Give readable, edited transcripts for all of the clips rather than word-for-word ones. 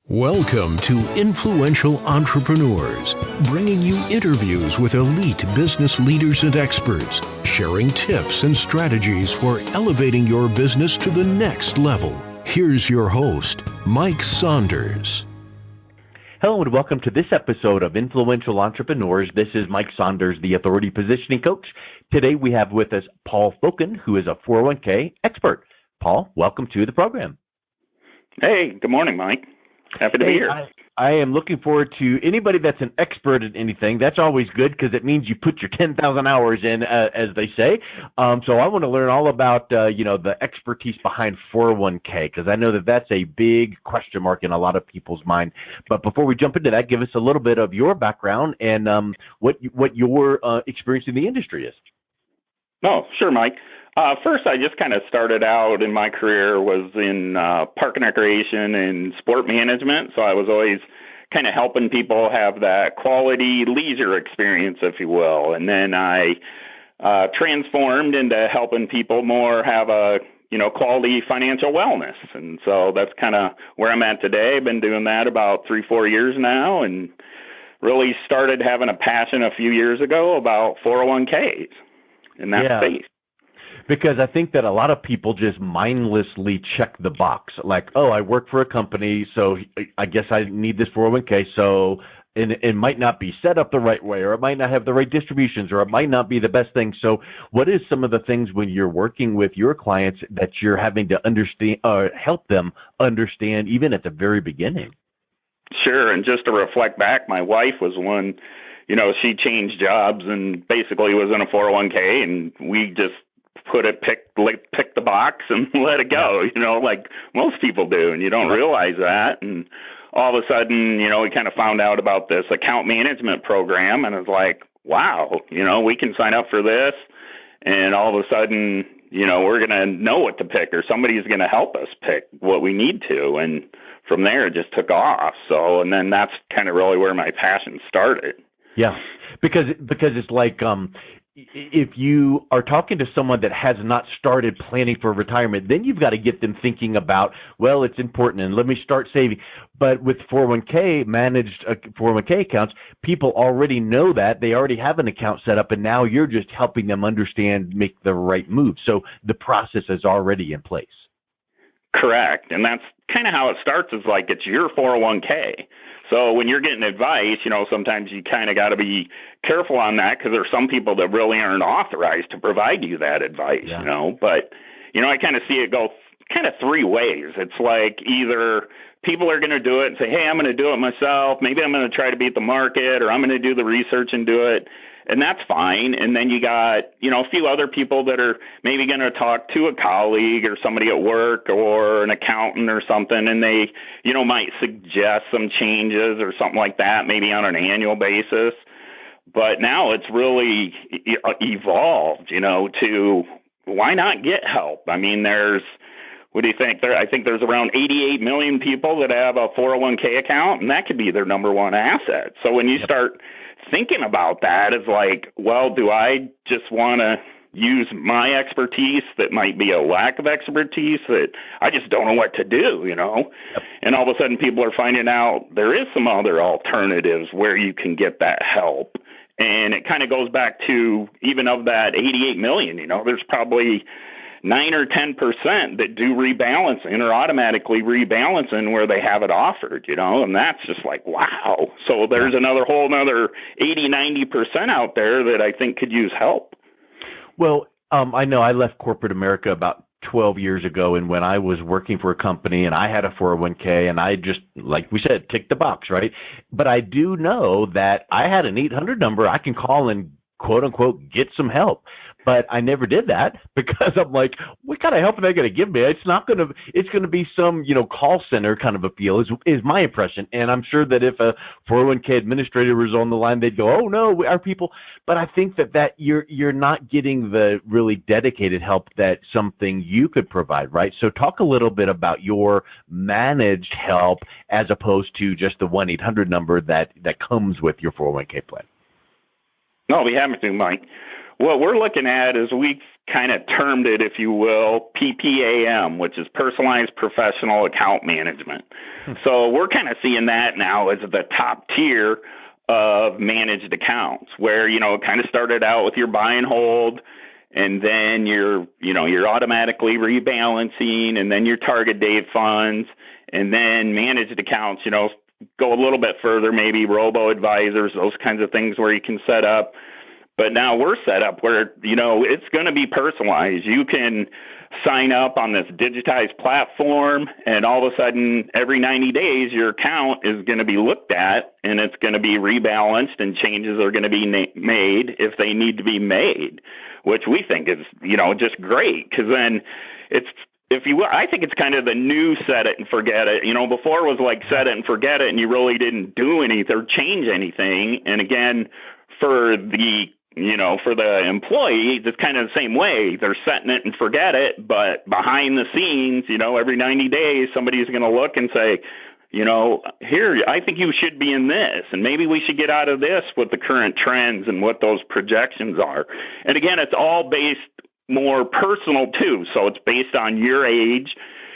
Welcome to Influential Entrepreneurs, bringing you interviews with elite business leaders and experts, sharing tips and strategies for elevating your business to the next level. Here's your host, Mike Saunders. Hello and welcome to this episode of Influential Entrepreneurs. This is Mike Saunders, the Authority Positioning Coach. Today we have with us Paul Fokken, who is a 401k expert. Paul, welcome to the program. Hey, good morning, Mike. Happy to be here. I am looking forward to anybody that's an expert at anything. That's always good because it means you put your 10,000 hours in, as they say. So I want to learn all about, the expertise behind 401k because I know that that's a big question mark in a lot of people's mind. But before we jump into that, give us a little bit of your background and what your experience in the industry is. Oh, sure, Mike. First, I just kind of started out in my career was in park and recreation and sport management. So I was always kind of helping people have that quality leisure experience, if you will. And then I transformed into helping people more have a, quality financial wellness. And so that's kind of where I'm at today. I've been doing that about 3-4 years now and really started having a passion a few years ago about 401ks in that space. Because I think that a lot of people just mindlessly check the box, like, oh, I work for a company, so I guess I need this 401k, so it might not be set up the right way, or it might not have the right distributions, or it might not be the best thing. So what is some of the things when you're working with your clients that you're having to understand, or help them understand even at the very beginning? Sure, and just to reflect back, my wife was one, she changed jobs and basically was in a 401k, and we just pick the box and let it go, like most people do, and you don't realize that. And all of a sudden, we kind of found out about this account management program, and it's like, wow, we can sign up for this, and all of a sudden, we're going to know what to pick, or somebody's going to help us pick what we need to. And from there, it just took off. So, and then that's kind of really where my passion started. Yeah, because it's like, if you are talking to someone that has not started planning for retirement, then you've got to get them thinking about, well, it's important and let me start saving. But with 401k, managed 401k accounts, people already know that. They already have an account set up, and now you're just helping them understand, make the right move. So the process is already in place. Correct. And that's kind of how it starts, is like it's your 401k. So when you're getting advice, sometimes you kind of got to be careful on that because there's some people that really aren't authorized to provide you that advice, But, I kind of see it go kind of three ways. It's like either people are going to do it and say, hey, I'm going to do it myself. Maybe I'm going to try to beat the market, or I'm going to do the research and do it. And that's fine. And then you got, a few other people that are maybe going to talk to a colleague or somebody at work or an accountant or something, and they, might suggest some changes or something like that, maybe on an annual basis. But now it's really evolved, to why not get help? I mean, what do you think? I think there's around 88 million people that have a 401k account, and that could be their number one asset. So when you start thinking about that, it's like, well, do I just want to use my expertise that might be a lack of expertise that I just don't know what to do, And all of a sudden people are finding out there is some other alternatives where you can get that help. And it kind of goes back to, even of that 88 million, there's probably 9 or 10% that do rebalancing or automatically rebalancing where they have it offered, and that's just like, wow. So there's another 80-90% out there that I think could use help. Well, I know I left corporate America about 12 years ago, and when I was working for a company and I had a 401k, and I just, like we said, ticked the box, right? But I do know that I had an 800 number I can call and quote unquote get some help. But I never did that because I'm like, what kind of help are they going to give me? It's going to be some, call center kind of a feel is my impression. And I'm sure that if a 401k administrator was on the line, they'd go, oh no, our people. But I think that you're not getting the really dedicated help that something you could provide, right? So talk a little bit about your managed help as opposed to just the 1-800 number that comes with your 401k plan. No, we haven't to, Mike. What we're looking at is we kind of termed it, if you will, PPAM, which is personalized professional account management. So we're kind of seeing that now as the top tier of managed accounts, where, it kind of started out with your buy and hold, and then you're automatically rebalancing, and then your target date funds, and then managed accounts, go a little bit further, maybe robo-advisors, those kinds of things where you can set up. But now we're set up where, it's going to be personalized. You can sign up on this digitized platform, and all of a sudden, every 90 days, your account is going to be looked at, and it's going to be rebalanced, and changes are going to be made if they need to be made, which we think is, just great, because then it's, if you will, I think it's kind of the new set it and forget it. Before it was like set it and forget it, and you really didn't do anything or change anything. And again, for the employee, it's kind of the same way. They're setting it and forget it, but behind the scenes, every 90 days, somebody's going to look and say, here, I think you should be in this, and maybe we should get out of this with the current trends and what those projections are. And again, it's all based more personal too. So it's based on your age,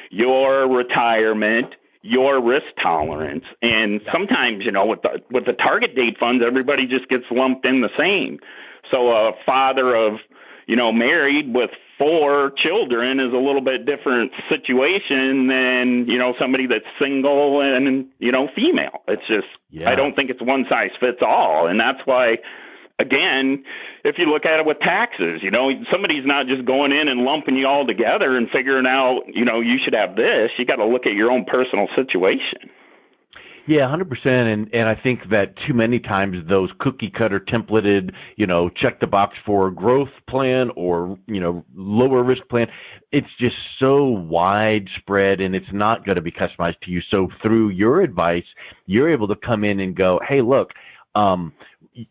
your retirement, your risk tolerance. And sometimes, with the target date funds, everybody just gets lumped in the same. So a father of, married with 4 children is a little bit different situation than, somebody that's single and, female. It's just, I don't think it's one size fits all. And that's why, again, if you look at it with taxes, somebody's not just going in and lumping you all together and figuring out, you should have this. You got to look at your own personal situation. Yeah, 100%. And I think that too many times those cookie cutter templated, check the box for growth plan or, lower risk plan, it's just so widespread and it's not going to be customized to you. So through your advice, you're able to come in and go, hey, look,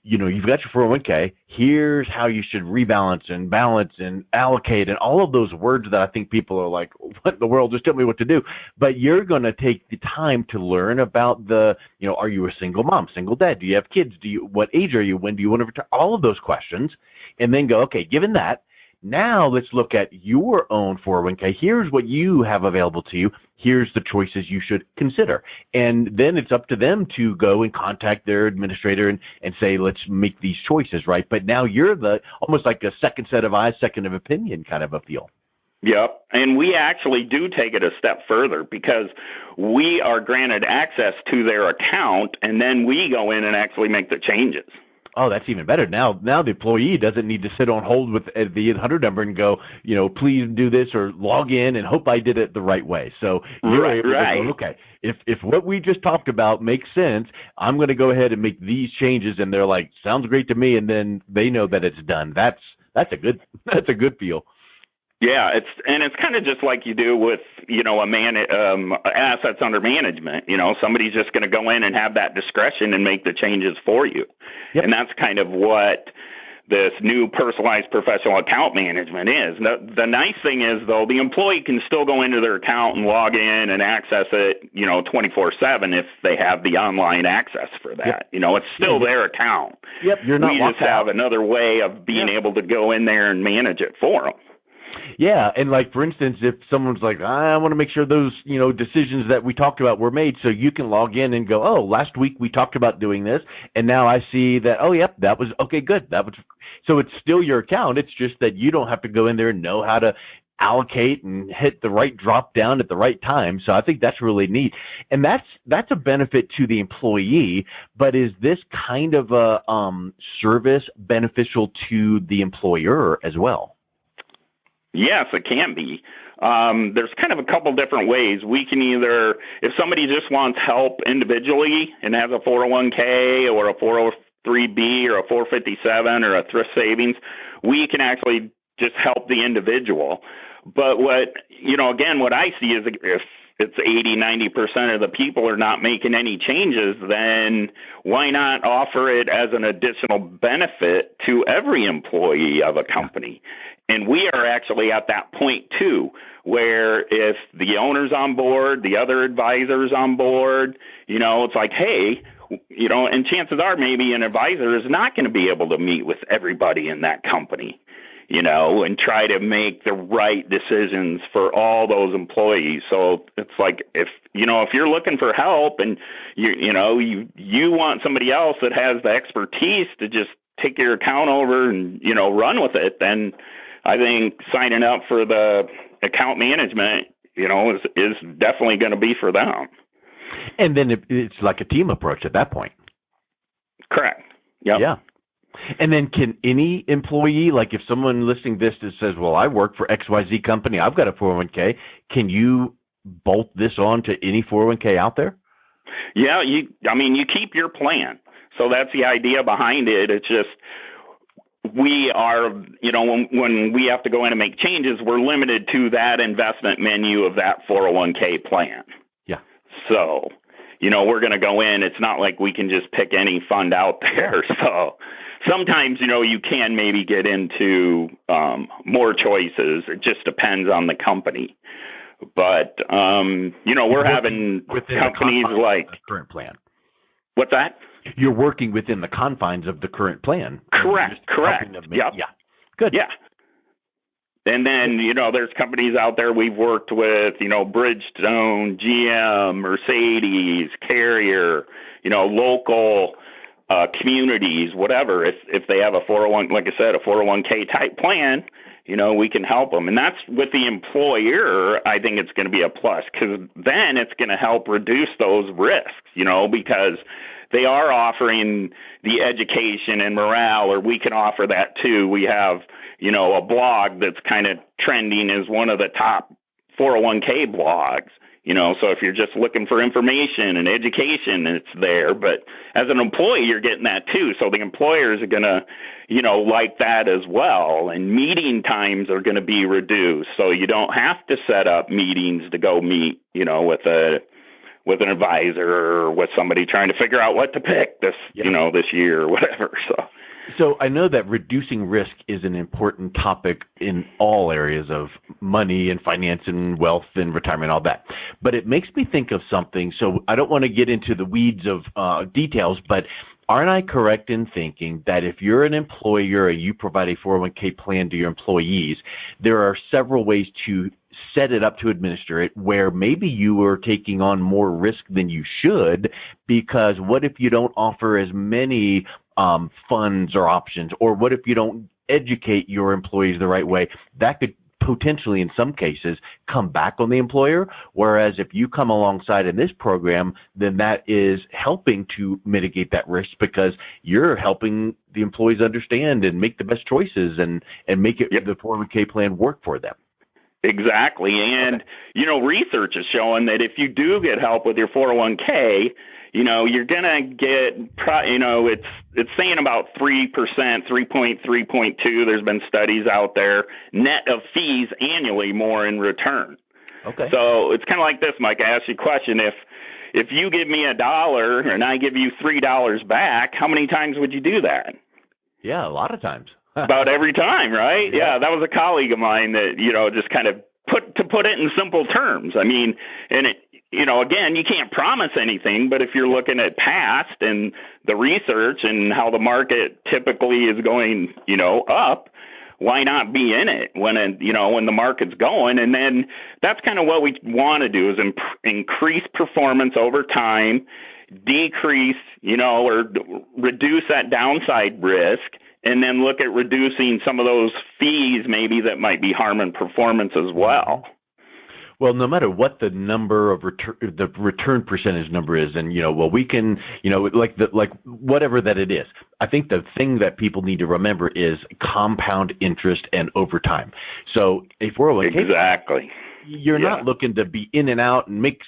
you've got your 401k. Here's how you should rebalance and balance and allocate and all of those words that I think people are like, what in the world? Just tell me what to do. But you're going to take the time to learn about are you a single mom, single dad? Do you have kids? What age are you? When do you want to retire? All of those questions. And then go, okay, given that, now let's look at your own 401k. Here's what you have available to you. Here's the choices you should consider. And then it's up to them to go and contact their administrator and say, let's make these choices, right? But now you're almost like a second set of eyes, second of opinion kind of a feel. Yep. And we actually do take it a step further because we are granted access to their account, and then we go in and actually make the changes. Oh, that's even better. Now the employee doesn't need to sit on hold with the 800 number and go, please do this or log in and hope I did it the right way. So you're able to go, okay, if what we just talked about makes sense, I'm going to go ahead and make these changes. And they're like, sounds great to me. And then they know that it's done. That's a good feel. Yeah, it's kind of just like you do with, assets under management. Somebody's just going to go in and have that discretion and make the changes for you. Yep. And that's kind of what this new personalized professional account management is. The nice thing is, though, the employee can still go into their account and log in and access it, 24/7 if they have the online access for that. Yep. It's still their account. Yep, you're not. We just have another way of being able to go in there and manage it for them. Yeah, and like, for instance, if someone's like, I want to make sure those, decisions that we talked about were made, so you can log in and go, oh, last week we talked about doing this, and now I see that, oh, yep, that was, okay, good. So it's still your account. It's just that you don't have to go in there and know how to allocate and hit the right drop down at the right time. So I think that's really neat. And that's a benefit to the employee, but is this kind of a service beneficial to the employer as well? Yes, it can be. There's kind of a couple different ways. We can either, if somebody just wants help individually and has a 401k or a 403b or a 457 or a thrift savings, we can actually just help the individual. But what I see is if it's 80-90% of the people are not making any changes, then why not offer it as an additional benefit to every employee of a company? And we are actually at that point, too, where if the owner's on board, the other advisor's on board, it's like, hey, and chances are maybe an advisor is not going to be able to meet with everybody in that company. and try to make the right decisions for all those employees. So it's like if you're looking for help and you want somebody else that has the expertise to just take your account over and run with it, then I think signing up for the account management is definitely going to be for them. And then it's like a team approach at that point. Correct. Yep. Yeah. And then can any employee, like if someone listening to this that says, well, I work for XYZ company, I've got a 401k, can you bolt this on to any 401k out there? Yeah, you keep your plan. So that's the idea behind it. It's just we are, when we have to go in and make changes, we're limited to that investment menu of that 401k plan. Yeah. So, we're going to go in. It's not like we can just pick any fund out there. So sometimes, you can maybe get into more choices. It just depends on the company. But, we're having companies like the current plan. What's that? You're working within the confines of the current plan. Correct. Yep. Yeah. Good. Yeah. And then, there's companies out there we've worked with, Bridgestone, GM, Mercedes, Carrier, local communities, whatever. If they have a 401k type plan, we can help them. And that's with the employer. I think it's going to be a plus because then it's going to help reduce those risks, because they are offering the education and morale, or we can offer that too. We have, a blog that's kind of trending as one of the top 401k blogs, so if you're just looking for information and education, it's there. But as an employee, you're getting that too. So the employers are going to, like that as well. And meeting times are going to be reduced. So you don't have to set up meetings to go meet, with an advisor or with somebody trying to figure out what to pick this year or whatever. So I know that reducing risk is an important topic in all areas of money and finance and wealth and retirement, all that. But it makes me think of something. So I don't want to get into the weeds of details, but aren't I correct in thinking that if you're an employer and you provide a 401k plan to your employees, there are several ways to set it up to administer it where maybe you are taking on more risk than you should, because what if you don't offer as many funds or options, or what if you don't educate your employees the right way? That could potentially, in some cases, come back on the employer. Whereas if you come alongside in this program, then that is helping to mitigate that risk because you're helping the employees understand and make the best choices and make it the 401k plan work for them. Exactly. And, research is showing that if you do get help with your 401k, you're going to get, it's saying about 3%, 3.2. There's been studies out there, net of fees annually more in return. Okay. So it's kind of like this, Mike. I asked you a question. If you give me $1 and I give you $3 back, how many times would you do that? Yeah, a lot of times. About every time, right? Yeah, that was a colleague of mine that, just kind of put it in simple terms. I mean, and it, again, you can't promise anything, but if you're looking at past and the research and how the market typically is going, up, why not be in it when the market's going? And then that's kind of what we want to do is increase performance over time, decrease, or reduce that downside risk, and then look at reducing some of those fees maybe that might be harming performance as well. Well, no matter what the number of the return percentage number is, and we can, like whatever that it is. I think the thing that people need to remember is compound interest and over time. So a 401k, exactly. You're not looking to be in and out and make,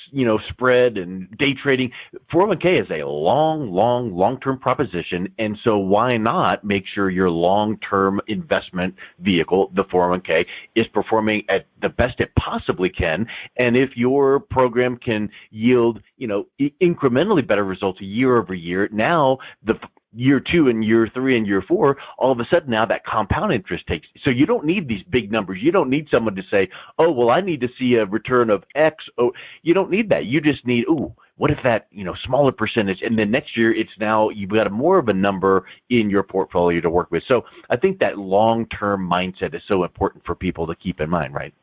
spread and day trading. 401k is a long-term proposition. And so why not make sure your long-term investment vehicle, the 401k, is performing at the best it possibly can. And if your program can yield, incrementally better results year over year, now the year 2 and year 3 and year 4, all of a sudden now that compound interest takes. So you don't need these big numbers. You don't need someone to say, oh, well, I need to see a return of X. Oh, you don't need that. You just need, what if that, smaller percentage, and then next year it's now you've got more of a number in your portfolio to work with. So I think that long-term mindset is so important for people to keep in mind, right?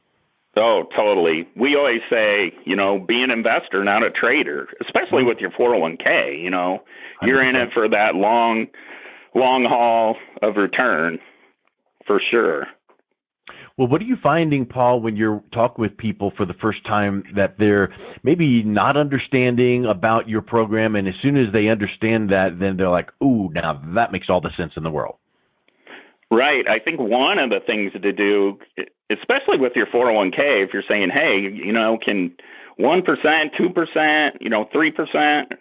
Oh, totally. We always say, be an investor, not a trader, especially with your 401k, you're in it for that long haul of return for sure. Well, what are you finding, Paul, when you're talking with people for the first time that they're maybe not understanding about your program, and as soon as they understand that, then they're like, ooh, now that makes all the sense in the world? Right. I think one of the things to do, especially with your 401k, if you're saying, hey, can 1%, 2%, 3%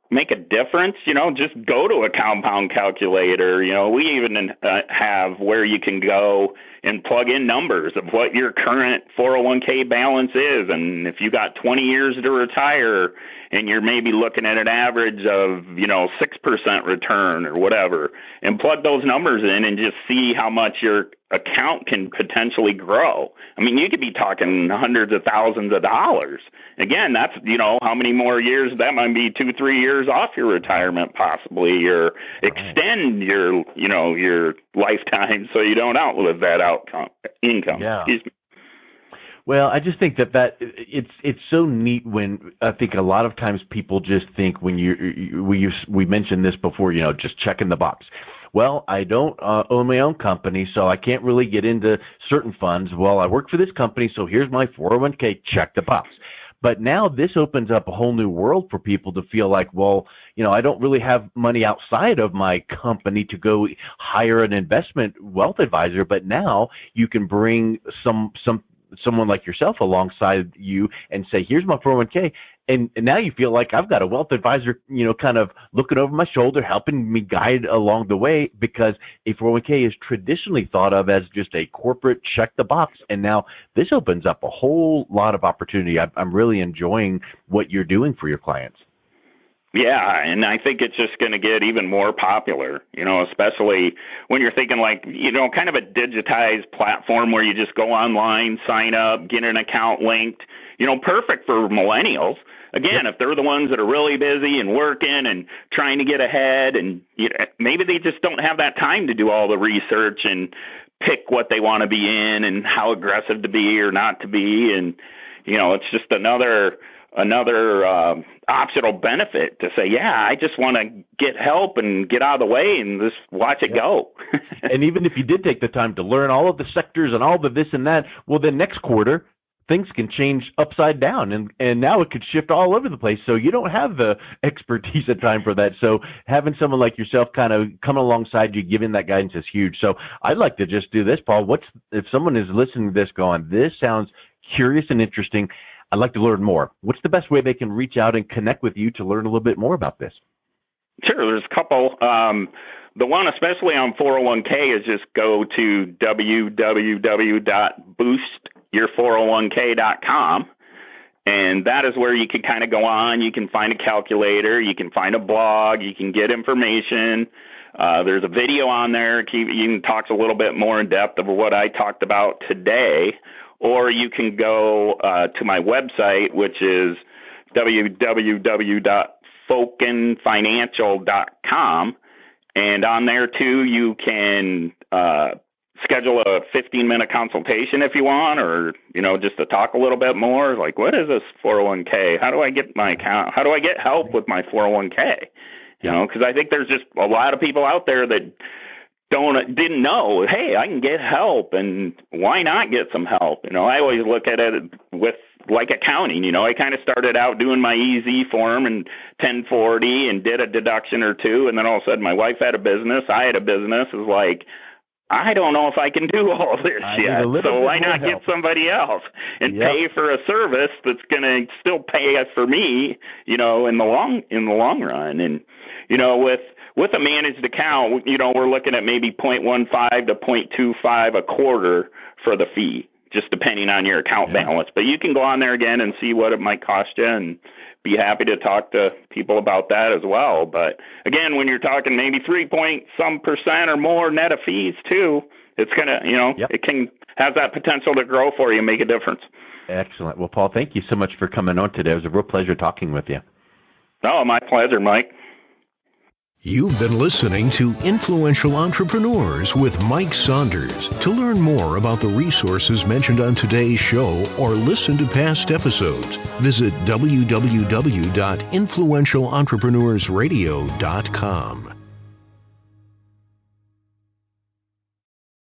make a difference? Just go to a compound calculator. We even have where you can go and plug in numbers of what your current 401k balance is. And if you got 20 years to retire and you're maybe looking at an average of, 6% return or whatever, and plug those numbers in and just see how much your account can potentially grow. I mean, you could be talking hundreds of thousands of dollars. Again, that's, how many more years, that might be 2-3 years off your retirement possibly, or extend your, your lifetime so you don't outlive that income. Yeah. Excuse me. Well, I just think that it's so neat when I think a lot of times people just think when we mentioned this before, just checking the box. Well, I don't own my own company, so I can't really get into certain funds. Well, I work for this company, so here's my 401k, check the box. But now this opens up a whole new world for people to feel like, well, I don't really have money outside of my company to go hire an investment wealth advisor, but now you can bring someone like yourself alongside you and say, here's my 401k. And now you feel like I've got a wealth advisor, kind of looking over my shoulder, helping me guide along the way, because a 401k is traditionally thought of as just a corporate check the box. And now this opens up a whole lot of opportunity. I'm really enjoying what you're doing for your clients. Yeah, and I think it's just going to get even more popular, especially when you're thinking like, kind of a digitized platform where you just go online, sign up, get an account linked, perfect for millennials. Again, if they're the ones that are really busy and working and trying to get ahead, and maybe they just don't have that time to do all the research and pick what they want to be in and how aggressive to be or not to be. And, it's just another optional benefit to say, yeah, I just want to get help and get out of the way and just watch it go. And even if you did take the time to learn all of the sectors and all the this and that, well, then next quarter, things can change upside down, and now it could shift all over the place. So you don't have the expertise at time for that. So having someone like yourself kind of come alongside you, giving that guidance is huge. So I'd like to just do this, Paul. If someone is listening to this going, this sounds curious and interesting, I'd like to learn more. What's the best way they can reach out and connect with you to learn a little bit more about this? Sure. There's a couple. The one, especially on 401k, is just go to www.boostyour401k.com. And that is where you can kind of go on. You can find a calculator. You can find a blog. You can get information. There's a video on there. You can talk a little bit more in depth of what I talked about today. Or you can go to my website, which is www.fokkenfinancial.com. And on there, too, you can schedule a 15-minute consultation if you want, or, just to talk a little bit more. Like, what is this 401k? How do I get my account? How do I get help with my 401k? Because I think there's just a lot of people out there that didn't know, hey, I can get help, and why not get some help? I always look at it with like accounting. I kind of started out doing my EZ form and 1040 and did a deduction or two, and then all of a sudden my wife had a business, I had a business. It was like, I don't know if I can do all this yet, so why not get somebody else and pay for a service that's going to still pay us for me, in the long run. And with a managed account, we're looking at maybe 0.15 to 0.25 a quarter for the fee, just depending on your account balance. But you can go on there again and see what it might cost you, and be happy to talk to people about that as well. But again, when you're talking maybe 3% or more net of fees too, it's gonna, it can have that potential to grow for you and make a difference. Excellent. Well, Paul, thank you so much for coming on today. It was a real pleasure talking with you. Oh, my pleasure, Mike. You've been listening to Influential Entrepreneurs with Mike Saunders. To learn more about the resources mentioned on today's show or listen to past episodes, visit www.influentialentrepreneursradio.com.